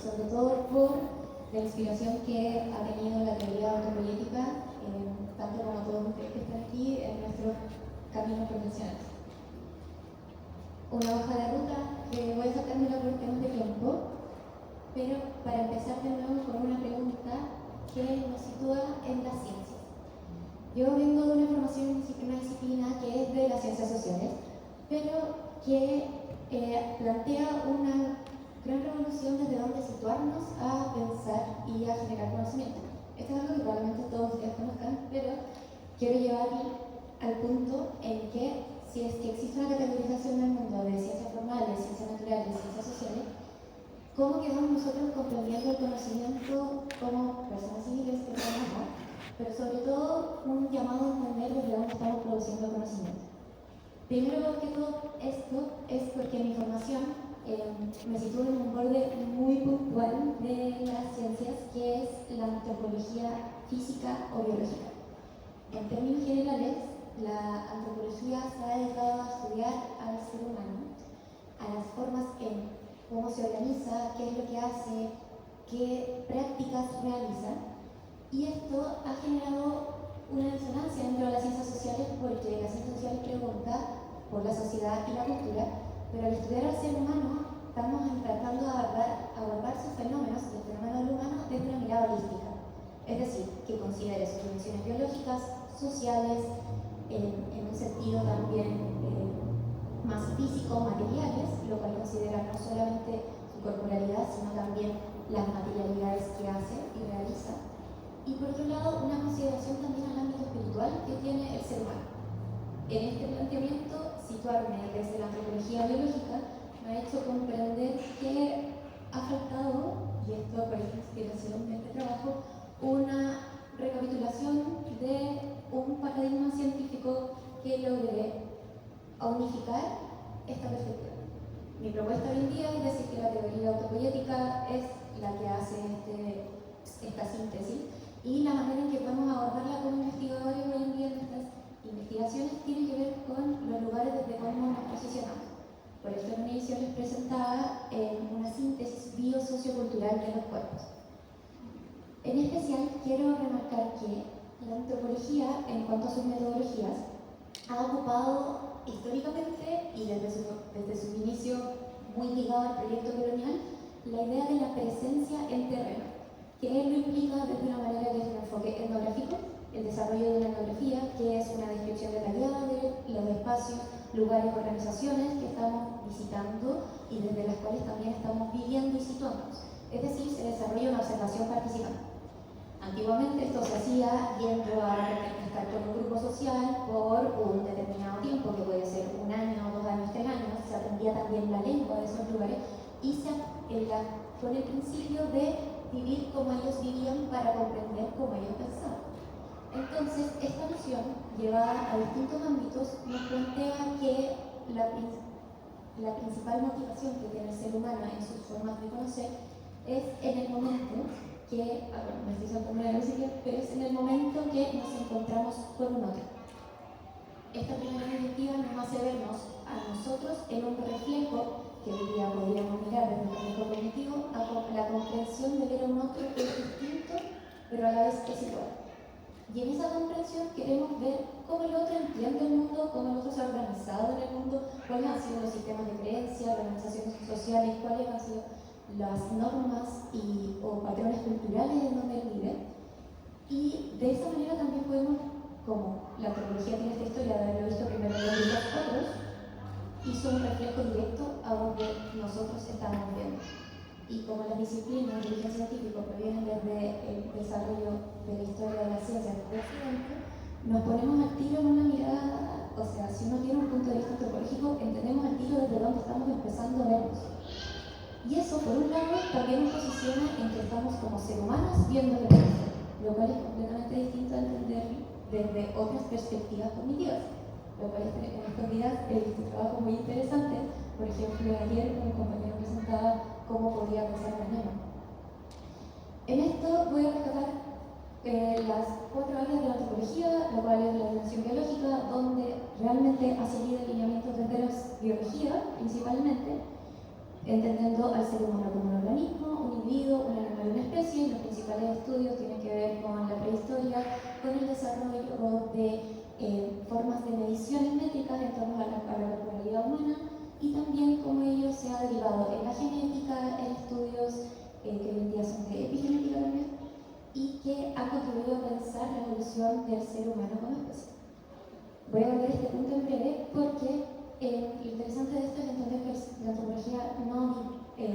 sobre todo por la inspiración que ha tenido la teoría autopoyética, tanto como todos ustedes que están aquí, en nuestros caminos profesionales. Una hoja de ruta que voy a sacármela por temas de tiempo, pero para empezar de nuevo con una pregunta que nos sitúa en las ciencias. Yo vengo de una formación en una disciplina que es de las ciencias sociales, pero que plantea una gran revolución desde donde situarnos a pensar y a generar conocimiento. Esto es algo que probablemente todos ustedes conozcan, pero quiero llevarlo al punto en que si es que existe una categorización del mundo de ciencias formales, ciencias naturales, ciencias sociales, ¿cómo quedamos nosotros comprendiendo el conocimiento como personas civiles que tenemos, pero sobre todo un llamado a entender desde dónde estamos produciendo el conocimiento? Primero que todo esto es porque mi formación me sitúa en un borde muy puntual de las ciencias, que es la antropología física o biológica. En términos generales, la antropología se ha dedicado a estudiar al ser humano, a las formas en cómo se organiza, qué es lo que hace, qué prácticas realiza, y esto ha generado una disonancia dentro de las ciencias sociales, porque las ciencias sociales preguntan por la sociedad y la cultura, pero al estudiar al ser humano estamos tratando de abordar sus fenómenos, el fenómeno del humano, desde una mirada holística, es decir, que considere sus dimensiones biológicas, sociales, en un sentido también más físico, materiales, lo cual considera no solamente su corporalidad, sino también las materialidades que hace y realiza. Y por otro lado, una consideración también al ámbito espiritual que tiene el ser humano. En este planteamiento, situarme desde la antropología biológica me ha hecho comprender que ha faltado, y esto por inspiración de este trabajo, una recapitulación de un paradigma científico que logre unificar esta perspectiva. Mi propuesta hoy en día es decir que la teoría autopoyética es la que hace esta síntesis, y la manera en que podemos abordarla como investigadores hoy en día en nuestras investigaciones tiene que ver con los lugares desde cómo nos posicionamos. Por eso en un inicio les presentaba una síntesis biosociocultural de los cuerpos. En especial quiero remarcar que la antropología, en cuanto a sus metodologías, ha ocupado históricamente y desde su inicio muy ligado al proyecto colonial, la idea de la presencia en terreno, que lo implica desde una manera que es un enfoque etnográfico, el desarrollo de una etnografía, que es una descripción detallada de los espacios, lugares, organizaciones que estamos visitando y desde las cuales también estamos viviendo y situándonos. Es decir, se desarrolla una observación participante. Antiguamente esto se hacía yendo a estar con un grupo social por un determinado tiempo, que puede ser 1 año, 2 años, 3 años. Se aprendía también la lengua de esos lugares y con el principio de vivir como ellos vivían para comprender cómo ellos pensaban. Entonces, esta noción, llevada a distintos ámbitos, nos plantea que la principal motivación que tiene el ser humano en sus formas de conocer es en el momento que, me estoy saltando la música, pero es en el momento que nos encontramos con un otro. Esta primera perspectiva nos hace vernos a nosotros en un reflejo que hoy día podríamos mirar desde un reflejo cognitivo a la comprensión de ver a un otro que es distinto, pero a la vez es igual. Y en esa comprensión queremos ver cómo el otro entiende el mundo, cómo el otro se ha organizado en el mundo, cuáles han sido los sistemas de creencia, organizaciones sociales, cuáles han sido las normas o patrones culturales en donde él vive. Y de esa manera también podemos, como la antropología tiene esta historia de haberlo visto primero en los otros, hizo un reflejo directo a donde nosotros estamos viendo. Y como las disciplinas de origen científico provienen desde el desarrollo de la historia de la ciencia en el Occidente, nos ponemos al tiro en una mirada, o sea, si uno tiene un punto de vista antropológico, entendemos al tiro desde donde estamos empezando a vernos. Y eso, por un lado, también nos posiciona en que estamos como seres humanos viendo el mundo, lo cual es completamente distinto a entender desde otras perspectivas cognitivas, lo cual en estos días he visto trabajos muy interesantes. Por ejemplo, ayer un compañero presentaba cómo podría pensar un niño. En esto voy a rescatar las 4 áreas de la antropología, lo cual es la dimensión biológica, donde realmente ha seguido alineamientos desde la biología, principalmente, entendiendo al ser humano como un organismo, un individuo, principales estudios tienen que ver con la prehistoria, con el desarrollo de formas de mediciones métricas en torno a la corporalidad humana y también cómo ello se ha derivado en la genética, en estudios que hoy en día son de epigenética también, y que ha contribuido a pensar la evolución del ser humano como especie. Voy a volver a este punto en breve porque lo interesante de esto es entender que la antropología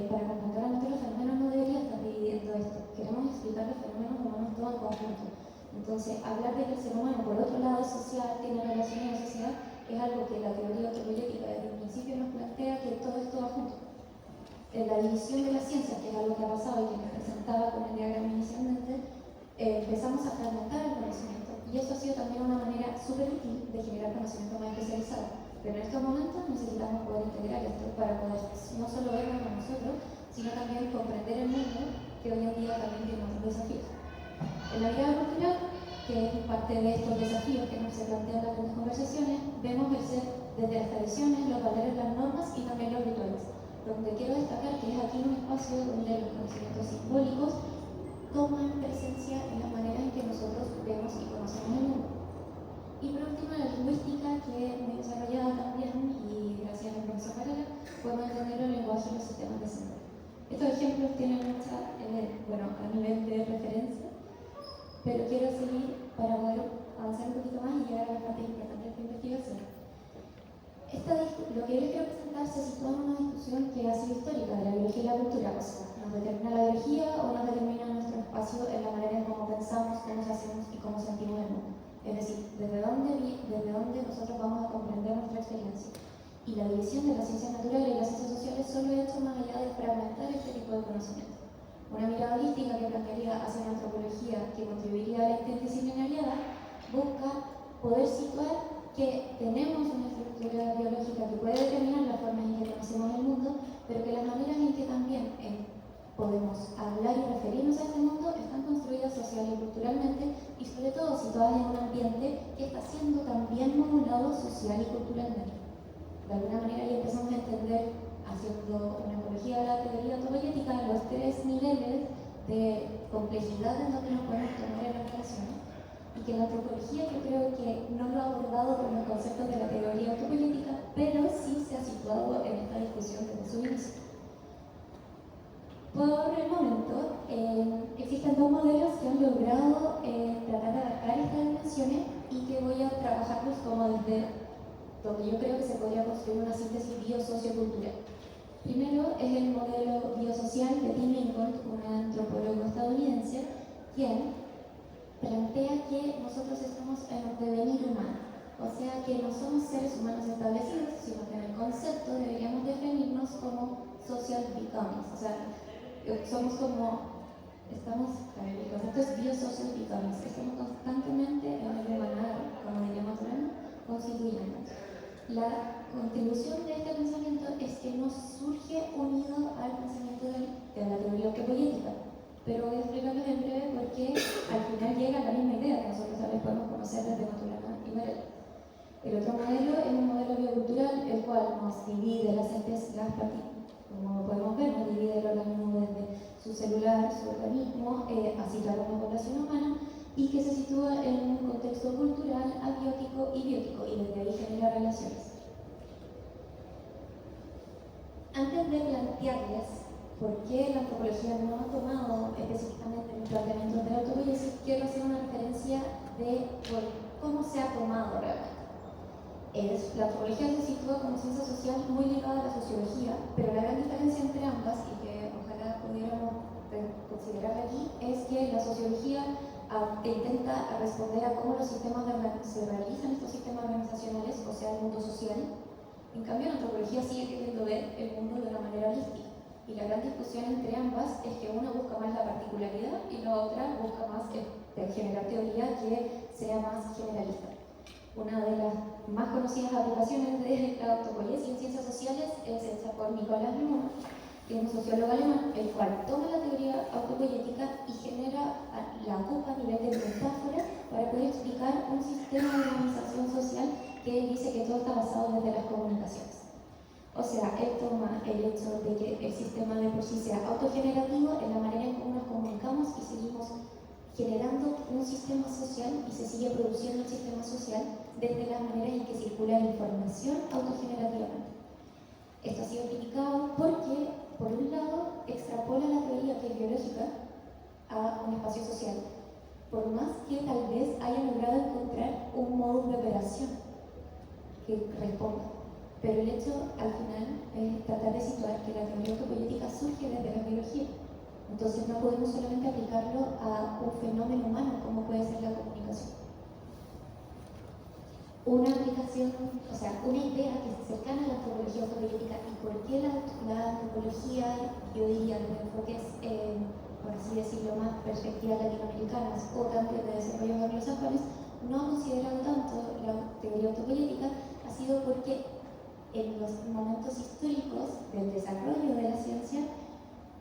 para comprender a nuestros fenómenos no debería estar dividiendo esto. Queremos explicar los fenómenos humanos todo en conjunto. Entonces, hablar de que el ser humano, por otro lado, es social, tiene relaciones en la sociedad, es algo que la teoría antropoyética desde el principio nos plantea que todo esto va junto. En la división de las ciencias, que es algo que ha pasado y que nos presentaba con el diagrama inicialmente, empezamos a fragmentar el conocimiento. Y eso ha sido también una manera súper útil de generar conocimiento más especializado. Pero en estos momentos necesitamos poder integrar esto para poder no solo vernos a nosotros, sino también comprender el mundo que hoy en día también tiene otros desafíos. En la mirada cultural, que es parte de estos desafíos que se plantean en las grandes conversaciones, vemos el ser desde las tradiciones, los valores, las normas y también los rituales. Donde quiero destacar que es aquí un espacio donde los conocimientos simbólicos toman presencia en la manera en que nosotros vemos y conocemos el mundo. Y por último, la lingüística, que es muy desarrollada también, y gracias al profesor Varela, podemos entender el lenguaje y los sistemas de sentido. Estos ejemplos tienen mucha, a nivel de referencia, pero quiero seguir para poder avanzar un poquito más y llegar a las partes importantes de esta investigación. Lo que yo les quiero presentar se sitúa en una discusión que ha sido histórica de la biología y la cultura. O sea, ¿nos determina la biología o nos determina nuestro espacio en la manera en cómo pensamos, cómo hacemos y cómo sentimos el mundo? Es decir, desde dónde nosotros vamos a comprender nuestra experiencia. Y la división de las ciencias naturales y las ciencias sociales solo ha hecho más allá de fragmentar este tipo de conocimiento. Una mirada holística que plantearía hacia una antropología que contribuiría a la interdisciplinariedad busca poder situar que tenemos una estructura biológica que puede determinar las formas en que conocemos el mundo, pero que las maneras en que también podemos hablar y referirnos a este mundo están construidas social y culturalmente y sobre todo situadas en un ambiente que está siendo también modulado social y culturalmente. De alguna manera ya empezamos a entender, haciendo una analogía a la teoría antropológica, los tres niveles de complejidad en donde nos podemos tomar en las relaciones. Y que la antropología yo creo que no lo ha abordado con los conceptos de la teoría antropológica, pero sí se ha situado en esta discusión desde su inicio. Por el momento, existen dos modelos que han logrado tratar de adaptar estas dimensiones y que voy a trabajarlos como desde donde yo creo que se podría construir una síntesis biosociocultural. Primero es el modelo biosocial de Tim Lincoln, un antropólogo estadounidense, quien plantea que nosotros estamos en un devenir humano, o sea que no somos seres humanos establecidos, sino que en el concepto deberíamos definirnos como social becomings, o sea, somos como, el concepto es biosocial becomings, estamos constantemente en el humanar, como diríamos ahora, constituyendo. La contribución de este pensamiento es que no surge unido al pensamiento de la teoría antropológica. Pero voy a explicarles en breve porque al final llega a la misma idea que nosotros tal vez podemos conocer desde Maturana y Varela. El otro modelo es un modelo biocultural, el cual nos divide las partículas, como podemos ver, nos divide el organismo desde su celular, su organismo, así como la población humana, y que se sitúa en un contexto cultural, abiótico y biótico, y desde ahí genera relaciones. Antes de plantearles por qué la antropología no ha tomado específicamente los planteamientos de la autopoiesis, quiero hacer una referencia de cómo se ha tomado realmente. La antropología se sitúa como ciencia social muy ligada a la sociología, pero la gran diferencia entre ambas, y que ojalá pudiéramos considerar aquí, es que la sociología intenta responder a cómo los sistemas se realizan estos sistemas organizacionales, o sea, el mundo social. En cambio, la antropología sigue queriendo ver el mundo de una manera holística. Y la gran discusión entre ambas es que una busca más la particularidad y la otra busca más generar teoría que sea más generalista. Una de las más conocidas aplicaciones de la autopoiesis en ciencias sociales es hecha por Nicolás Luhmann, que es un sociólogo alemán, el cual toma la teoría autopoietica y la ocupa a nivel de metáfora para poder explicar un sistema de organización social que él dice que todo está basado desde las comunicaciones. O sea, él toma el hecho de que el sistema de por sí sea autogenerativo en la manera en cómo nos comunicamos y seguimos generando un sistema social y se sigue produciendo el sistema social desde las maneras en que circula la información autogenerativamente. Esto ha sido criticado porque, por un lado, extrapola la teoría que es biológica a un espacio social, por más que tal vez haya logrado encontrar un modus de operación que responda. Pero el hecho, al final, es tratar de situar que la teoría autopoyética surge desde la biología. Entonces no podemos solamente aplicarlo a un fenómeno humano como puede ser la comunicación. Una aplicación, o sea, una idea que es cercana a la antropología autopoyética y por qué la antropología, yo diría, desde enfoques, por así decirlo, más perspectivas latinoamericanas o también de desarrollo anglosajones, no ha considerado tanto la teoría autopoyética, ha sido porque en los momentos históricos del desarrollo de la ciencia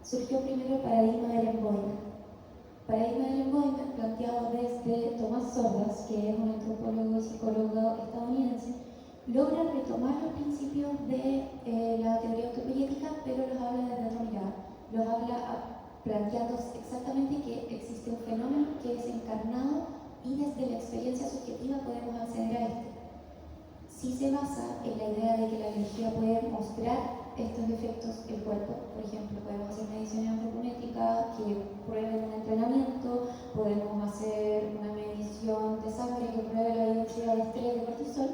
surgió primero el paradigma del embodiment. Paradigma del embodiment planteado desde Thomas Sordas, que es un antropólogo y psicólogo estadounidense, logra retomar los principios de la teoría autopoyética, pero los habla desde otra mirada. Los habla planteando exactamente que existe un fenómeno que es encarnado y desde la experiencia subjetiva podemos acceder a este. Sí se basa en la idea de que la biología puede mostrar estos efectos del cuerpo. Por ejemplo, podemos hacer mediciones antropométricas que prueben un entrenamiento, podemos hacer una medición de sangre que pruebe la diversidad de estrés de cortisol,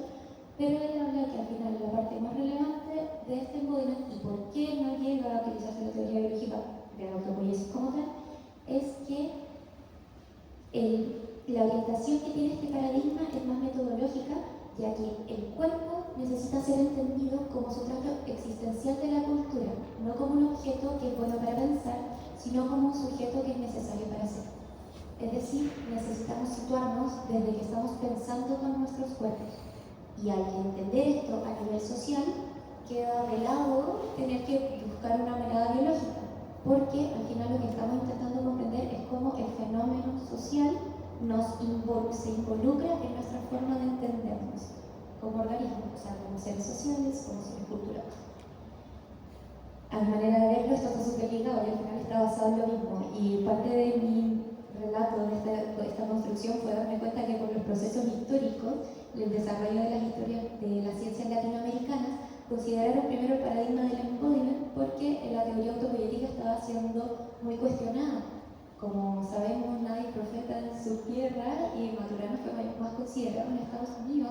pero él habla que al final la parte más relevante de este embodiment y por qué no llega a utilizarse la teoría biológica de la autopoiesis como tal, es que la orientación que tiene este paradigma es más metodológica, ya que el cuerpo necesita ser entendido como sustrato existencial de la cultura, no como un objeto que es bueno para pensar, sino como un sujeto que es necesario para ser. Es decir, necesitamos situarnos desde que estamos pensando con nuestros cuerpos. Y al entender esto a nivel social, queda de lado tener que buscar una mirada biológica, porque al final lo que estamos intentando comprender es cómo el fenómeno social se involucra en nuestra forma de entendernos como organismos, o sea, como seres sociales, como seres culturales. A mi manera de verlo, esto está súper ligado y al final está basado en lo mismo. Y parte de mi relato de esta construcción fue darme cuenta que por los procesos históricos, el desarrollo de las historias de las ciencias latinoamericanas, consideraron primero el paradigma del embodiment porque la teoría autopoyética estaba siendo muy cuestionada. Como sabemos, nadie es profeta en su tierra y Maturana fue más considerado en Estados Unidos,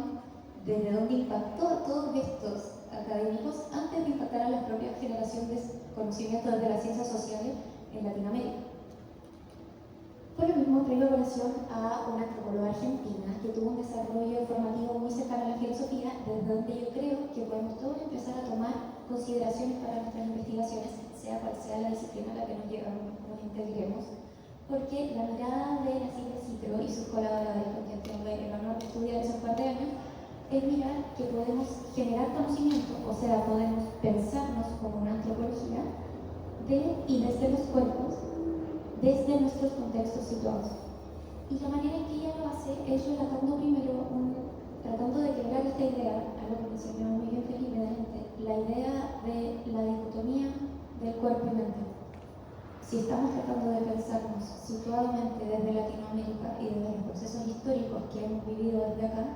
desde donde impactó a todos estos académicos antes de impactar a la propia generación de conocimiento de las ciencias sociales en Latinoamérica. Por lo mismo, traigo colación a una antropóloga argentina que tuvo un desarrollo formativo muy cercano a la filosofía, desde donde yo creo que podemos todos empezar a tomar consideraciones para nuestras investigaciones, sea cual sea la disciplina a la que nos integremos, porque la mirada de la Silvia Citro y sus colaboradores, con quien tengo el honor de estudiar esos par de años, es mirar que podemos generar conocimiento, o sea, podemos pensarnos como una antropología y desde los cuerpos, desde nuestros contextos situados. Y la manera en que ella lo hace es relatando primero, tratando de quebrar esta idea, algo que mencionó muy bien Felipe delante, la idea de la dicotomía del cuerpo y mente. Si estamos tratando de pensarnos situadamente desde Latinoamérica y desde los procesos históricos que hemos vivido desde acá,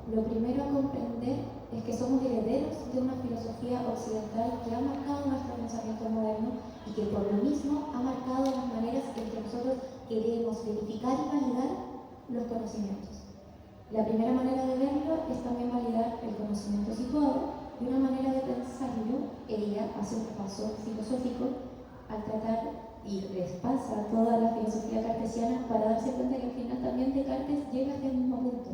lo primero a comprender es que somos herederos de una filosofía occidental que ha marcado nuestro pensamiento moderno y que por lo mismo ha marcado las maneras en que nosotros queremos verificar y validar los conocimientos. La primera manera de verlo es también validar el conocimiento situado y una manera de pensarlo, ella hace un repaso filosófico al tratar, y les pasa a toda la filosofía cartesiana para darse cuenta que al final también Descartes llega a este mismo punto,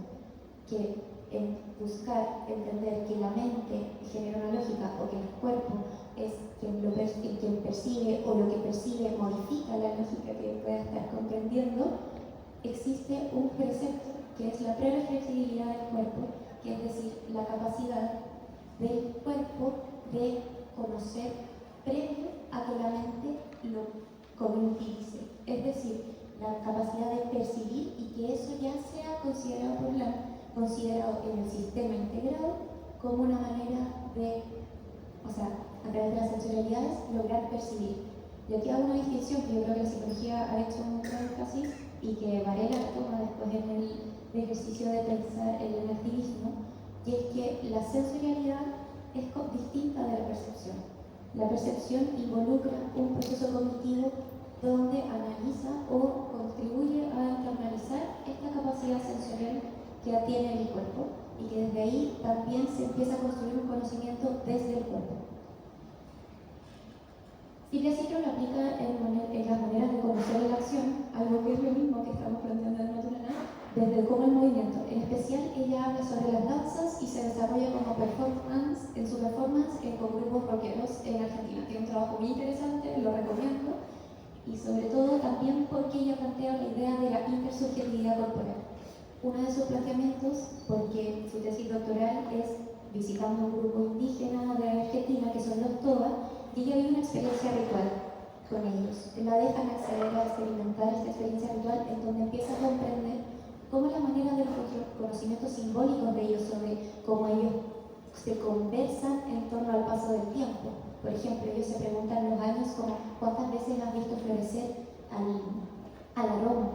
que en buscar entender que la mente genera una lógica o que el cuerpo es quien percibe o lo que percibe modifica la lógica que pueda estar comprendiendo, existe un precepto que es la prereflexibilidad del cuerpo, que es decir, la capacidad del cuerpo de conocer previo a que la mente lo cognitivice, es decir, la capacidad de percibir y que eso ya sea considerado en el sistema integrado como una manera de o sea, a través de las sensorialidades, lograr percibir. Y aquí hago una distinción que yo creo que la psicología ha hecho mucho énfasis y que Varela toma después en el ejercicio de pensar en el activismo, y es que la sensorialidad es distinta de la percepción. La percepción involucra un proceso cognitivo donde analiza o contribuye a internalizar esta capacidad sensorial que tiene el cuerpo y que desde ahí también se empieza a construir un conocimiento desde el cuerpo. Silvia Ciclo lo aplica en las maneras de conocer la acción, algo que es lo mismo que estamos planteando en Naturana, desde cómo el movimiento. En especial, ella habla sobre las danzas y se desarrolla como performance, en su performance con grupos rockeros en Argentina. Tiene un trabajo muy interesante, lo recomiendo, y sobre todo también porque ella plantea la idea de la intersubjetividad corporal. Uno de sus planteamientos, porque su tesis doctoral es visitando un grupo indígena de Argentina, que son los Toba, y ella vive una experiencia ritual con ellos. La dejan acceder a experimentar esta experiencia ritual en donde empieza a comprender cómo la manera de los conocimientos simbólicos de ellos sobre cómo ellos se conversan en torno al paso del tiempo. Por ejemplo, ellos se preguntan los años como cuántas veces has visto florecer al aroma.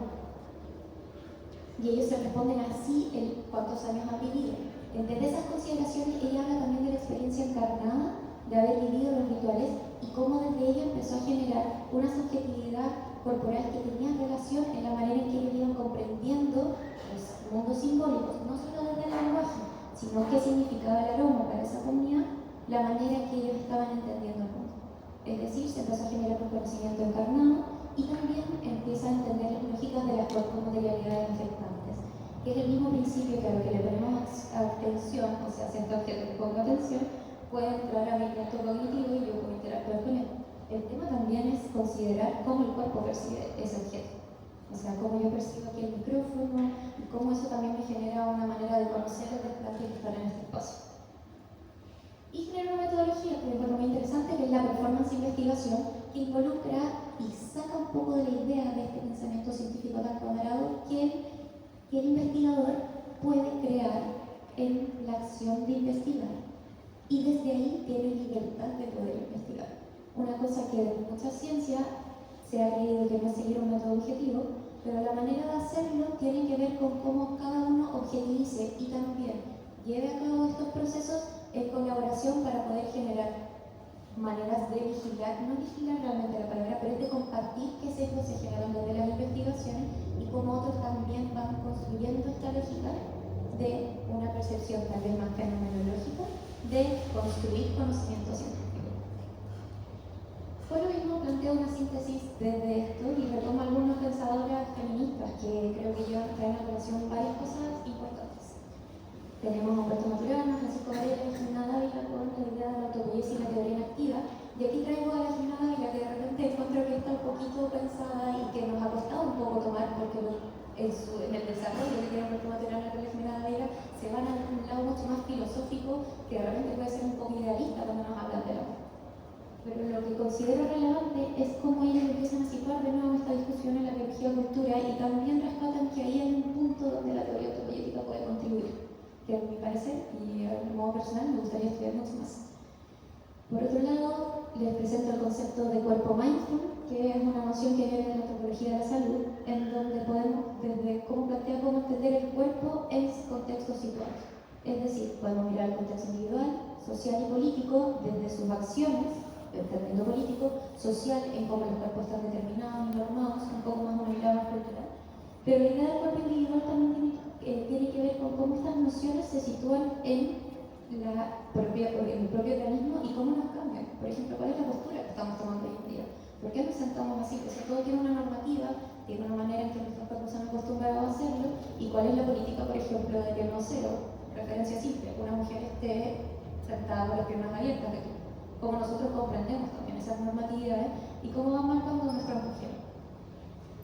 Y ellos se responden así cuántos años han vivido. Entre esas consideraciones, ella habla también de la experiencia encarnada de haber vivido los rituales y cómo desde ello empezó a generar una subjetividad corporal que tenía relación en la manera en que ellos iban comprendiendo los mundos simbólicos, no solo desde el lenguaje, sino qué significaba el aroma para esa comunidad, la manera en que ellos estaban entendiendo el mundo. Es decir, se empezó a generar un conocimiento encarnado y también empieza a entender las lógicas de las materialidades afectantes, que es el mismo principio que a lo que le ponemos atención, o sea, si a este objeto le pongo atención, puede entrar a mi punto cognitivo y yo puedo interactuar con él. El tema también es considerar cómo el cuerpo percibe ese objeto. O sea, cómo yo percibo aquí el micrófono y cómo eso también me genera una manera de conocer el desplante y estar en este espacio. Y genera una metodología que me parece muy interesante, que es la performance investigación, que involucra y saca un poco de la idea de este pensamiento científico tan cuadrado que el investigador puede crear en la acción de investigar. Y desde ahí tiene libertad de poder investigar. Una cosa que en mucha ciencia se ha creído que no es seguir un método objetivo, pero la manera de hacerlo tiene que ver con cómo cada uno objetivice y también lleve a cabo estos procesos en colaboración para poder generar maneras de vigilar, no vigilar realmente la palabra, pero es de compartir qué sesgos se generan desde las investigaciones y cómo otros también van construyendo esta lógica de una percepción tal vez más fenomenológica de construir conocimiento científico. Por lo mismo, planteo una síntesis desde esto y retomo algunas pensadoras feministas que creo que traen a relación varias cosas importantes. Tenemos a Humberto Maturana, Francisco Varela y Jimena Dávila con la idea de la autopoiesis y la teoría inactiva. Y aquí traigo a la Jimena Dávila, que de repente encuentro que está un poquito pensada y que nos ha costado un poco tomar porque en el desarrollo que tiene Humberto Maturana con la Jimena Dávila se van a un lado mucho más filosófico que de repente puede ser un poco idealista cuando nos hablan del amor. Pero lo que considero relevante es cómo ellos empiezan a situar de nuevo esta discusión en la biología cultura y también rescatan que ahí hay un punto donde la teoría autopoyética puede contribuir, que a mi parecer y a modo personal me gustaría estudiar mucho más. Por otro lado, les presento el concepto de cuerpo mindful, que es una noción que viene de la antropología de la salud, en donde podemos, desde cómo plantear cómo entender el cuerpo en contextos situados. Es decir, podemos mirar el contexto individual, social y político, desde sus acciones, entendiendo político, social, en cómo los cuerpos están determinados y normados, un poco más una mirada más cultural. Pero la idea del cuerpo individual también tiene que ver con cómo estas nociones se sitúan en el propio organismo y cómo nos cambian. Por ejemplo, ¿cuál es la postura que estamos tomando hoy en día? ¿Por qué nos sentamos así? Pues todo tiene una normativa, tiene una manera en que nuestros cuerpos se han acostumbrado a hacerlo, y cuál es la política, por ejemplo, de que no sé, referencia simple, una mujer esté sentada con las piernas abiertas aquí. Cómo nosotros comprendemos también esas normatividades y cómo van marcando nuestras mujeres.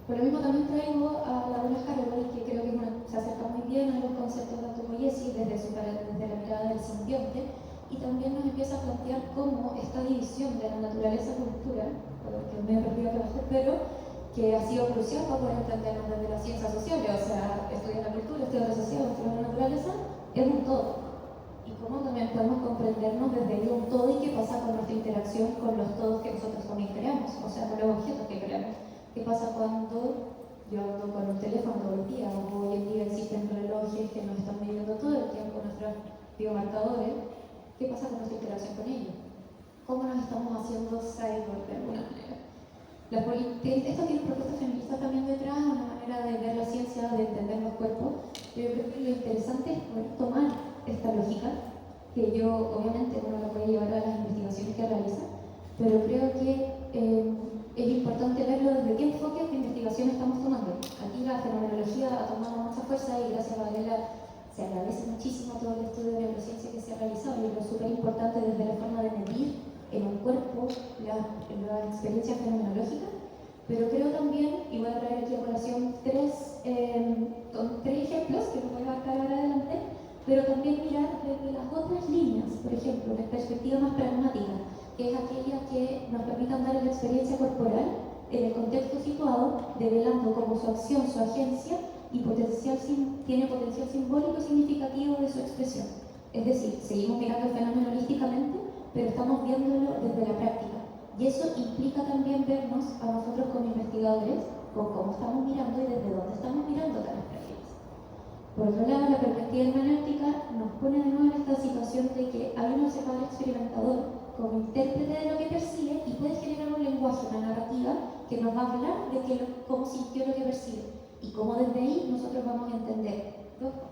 Por lo mismo también traigo a Laura Haraway, que creo que se acerca muy bien a los conceptos de autopoiesis desde la mirada del simbionte, y también nos empieza a plantear cómo esta división de la naturaleza-cultura, que me he perdido trabajo, pero que ha sido crucial para poder entendernos desde las ciencias sociales, o sea, estudiar la cultura, estudiar la sociedad, estudiar la naturaleza, es un todo. Y cómo también podemos comprendernos desde un todo y qué pasa con nuestra interacción con los todos que nosotros también creamos, o sea, con los objetos que creamos. ¿Qué pasa cuando yo ando con un teléfono todo el día? O hoy en día existen relojes que nos están midiendo todo el tiempo nuestros biomarcadores. ¿Qué pasa con nuestra interacción con ellos? ¿Cómo nos estamos haciendo cyborg de alguna manera? Esto tiene propuestas feministas también detrás, una manera de ver la ciencia, de entender los cuerpos. Yo creo que lo interesante es poder tomar esta lógica, que yo obviamente uno la puede llevar a las investigaciones que realiza, pero creo que es importante verlo desde qué enfoque de investigación estamos tomando. Aquí la fenomenología ha tomado mucha fuerza y gracias a Varela se agradece muchísimo todo el estudio de neurociencia que se ha realizado y es súper importante desde la forma de medir en un cuerpo la experiencia fenomenológica, pero creo también, y voy a traer aquí a colación tres ejemplos que nos voy a abarcar ahora adelante, pero también mirar desde las otras líneas, por ejemplo, una perspectiva más pragmática, que es aquella que nos permita dar la experiencia corporal en el contexto situado, develando como su acción, su agencia, y tiene potencial simbólico significativo de su expresión. Es decir, seguimos mirando el fenómeno holísticamente, pero estamos viéndolo desde la práctica. Y eso implica también vernos a nosotros como investigadores, con cómo estamos mirando y desde dónde estamos mirando tales prácticas. Por otro lado, la perspectiva hermenéutica nos pone de nuevo en esta situación de que hay un observador experimentador como intérprete de lo que percibe y puede generar un lenguaje, una narrativa que nos va a hablar de cómo sintió lo que percibe y cómo desde ahí nosotros vamos a entender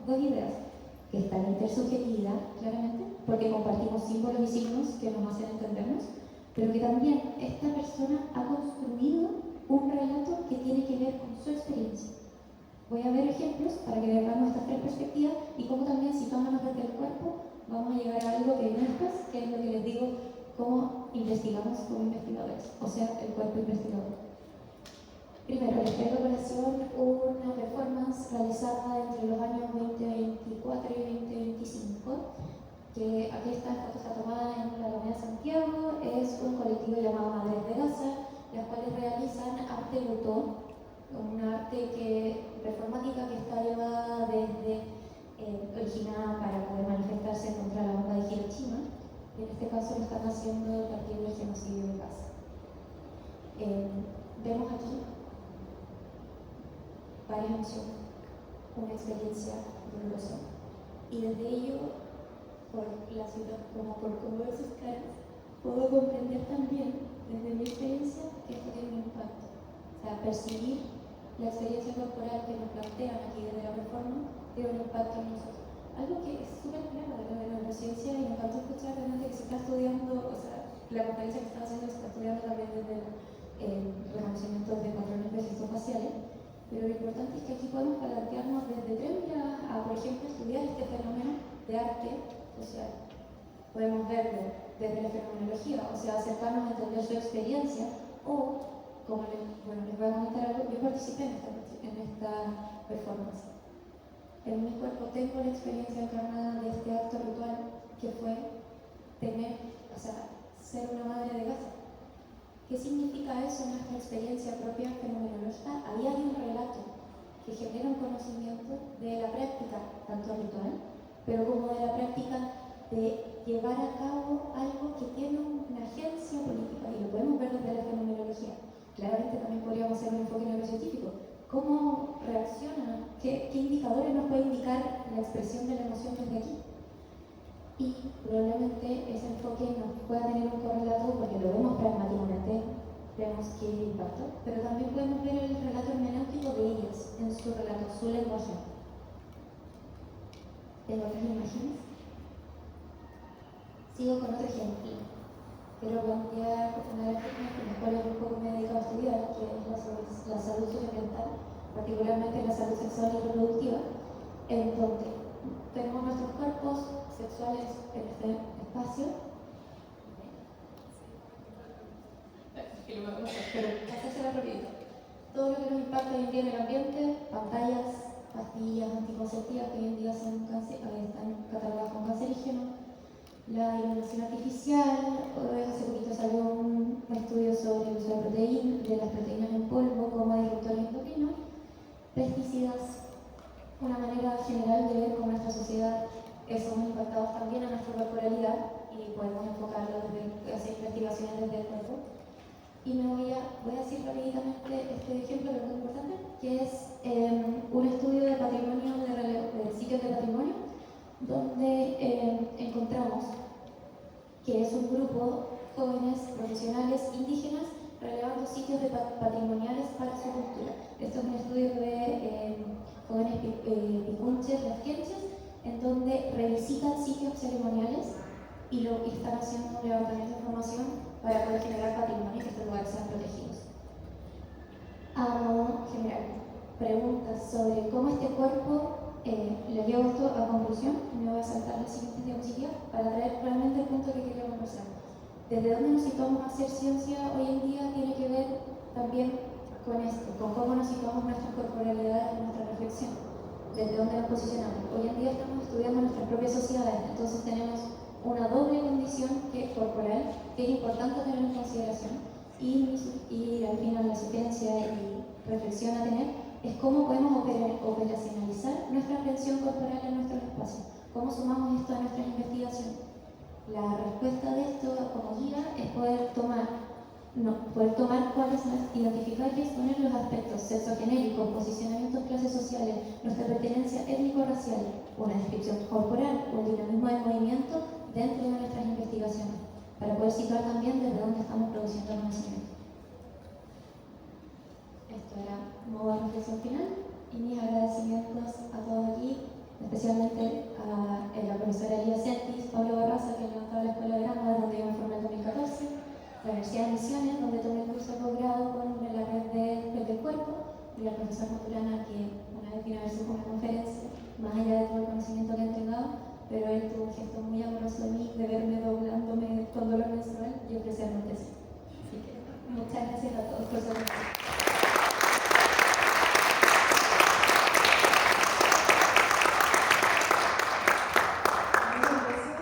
dos ideas, que está la intersubjetividad, claramente, porque compartimos símbolos y signos que nos hacen entendernos, pero que también esta persona ha construido un relato que tiene que ver con su experiencia. Voy a ver ejemplos para que veamos estas tres perspectivas y cómo también, situándonos desde el cuerpo, vamos a llegar a algo que viene después, que es lo que les digo, cómo investigamos como investigadores, o sea, el cuerpo investigador. Primero, les traigo a colación una performance realizada entre los años 2024 y 2025, que aquí esta foto está tomada en la Alameda Santiago, es un colectivo llamado Madres de Gaza, las cuales realizan arte butó, un arte performática que está llevada desde originada para poder manifestarse contra la bomba de Hiroshima, y en este caso lo están haciendo a partir del genocidio de Gaza. Vemos aquí varias emociones, una experiencia dolorosa, y desde ello, por la ciudad, como por cómo veo sus caras, puedo comprender también, desde mi experiencia, que esto tiene un impacto. O sea, percibir la experiencia corporal que nos plantean aquí desde la performance tiene un impacto en nosotros. Algo que es súper claro de la neurociencia y me encantó escuchar de gente que se está estudiando, o sea, la conferencia que están haciendo se está estudiando también desde reconocimientos de patrones de gestos faciales. Pero lo importante es que aquí podemos plantearnos desde tres miradas a, por ejemplo, estudiar este fenómeno de arte social. Podemos verlo desde la fenomenología, o sea, acercarnos a entender su experiencia, o, como les voy a comentar algo, yo participé en esta performance. En mi cuerpo tengo la experiencia encarnada de este acto ritual que fue ser una madre de Gaza. ¿Qué significa eso en nuestra experiencia propia fenomenológica? Ahí hay un relato que genera un conocimiento de la práctica, tanto ritual, pero como de la práctica de llevar a cabo algo que tiene una agencia política, y lo podemos ver desde la fenomenología. Claramente también podríamos hacer un enfoque neurocientífico. ¿Cómo reacciona? ¿Qué indicadores nos puede indicar la expresión de la emoción desde aquí? Y probablemente ese enfoque nos pueda tener un correlato porque lo vemos pragmáticamente, vemos que hay impacto, pero también podemos ver el relato hermenéutico de ellas en su relato, su lenguaje. Tengo otras imágenes. Sigo con otro ejemplo. Quiero plantear una de las técnicas en las cuales un poco me he dedicado a estudiar, que es la salud socioambiental, particularmente la salud sexual y reproductiva, en donde tenemos nuestros cuerpos sexuales en este espacio. Pero hacerse rapidito. Todo lo que nos impacta hoy en día en el ambiente, pantallas, pastillas anticonceptivas que hoy en día están catalogadas como cancerígenos, la iluminación artificial, hace poquito salió un estudio sobre el uso de las proteínas en polvo como disruptores endocrinos, pesticidas, una manera general de ver cómo nuestra sociedad somos impactados también a nuestra corporalidad y podemos enfocarlo desde hacer investigaciones desde el cuerpo. Y voy a decir rápidamente este ejemplo que es muy importante, que es un estudio de patrimonio, de sitios de patrimonio, donde encontramos que es un grupo jóvenes profesionales indígenas relevando sitios patrimoniales para su cultura. Esto es un estudio de jóvenes picunches, rasquenches, en donde revisitan sitios ceremoniales y están haciendo un levantamiento de información para poder generar patrimonio y que estos lugares sean protegidos. A modo general, preguntas sobre cómo este cuerpo, le llevo esto a conclusión, me voy a saltar la siguiente diapositiva para traer realmente el punto que quería conversar. Desde dónde nos situamos a hacer ciencia hoy en día tiene que ver también con esto, con cómo nos situamos nuestras corporalidades en nuestra reflexión, desde dónde nos posicionamos. Hoy en día estamos estudiando nuestras propias sociedades, entonces tenemos una doble condición que es corporal, que es importante tener en consideración, y al final la sugerencia y reflexión a tener es cómo podemos operacionalizar nuestra atención corporal en nuestros espacios, cómo sumamos esto a nuestras investigaciones. La respuesta de esto como guía es poder tomar cuáles son, identificar y exponer los aspectos sexogenéricos, posicionamientos, clases sociales, nuestra pertenencia étnico-racial, una descripción corporal o el dinamismo del movimiento dentro de nuestras investigaciones, para poder situar también desde dónde estamos produciendo conocimiento. Esto era modo de reflexión final y mis agradecimientos a todos aquí, especialmente a la profesora Elía Sentis, Pablo Barraza, que levantaba la Escuela de Grama, donde yo me formé en 2014, la Universidad de Misiones, donde tomé el curso de posgrado con la red